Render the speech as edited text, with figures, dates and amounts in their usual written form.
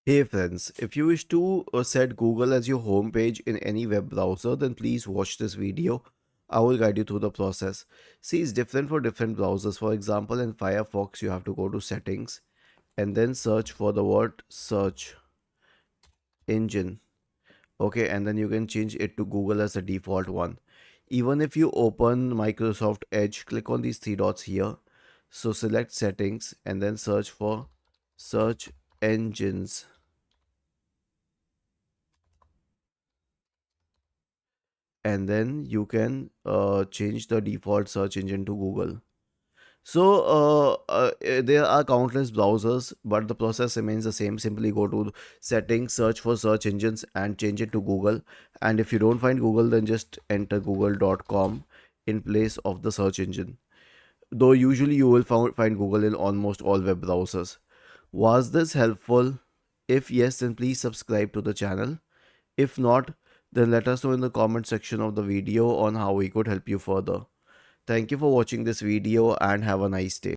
Hey friends, if you wish to set Google as your home page in any web browser, then please watch this video. I will guide you through the process. See, it's different for different browsers. For example, in Firefox, you have to go to settings and then search for the word search engine. Okay, and then you can change it to Google as the default one. Even if you open Microsoft Edge, click on these three dots here. So select settings and then search for search engines. And then you can change the default search engine to Google. So there are countless browsers, but the process remains the same. Simply go to settings, search for search engines, and change it to Google. And if you don't find Google, then just enter google.com in place of the search engine. Though usually you will find Google in almost all web browsers. Was this helpful? If yes, then please subscribe to the channel. If not, then let us know in the comment section of the video on how we could help you further. Thank you for watching this video and have a nice day.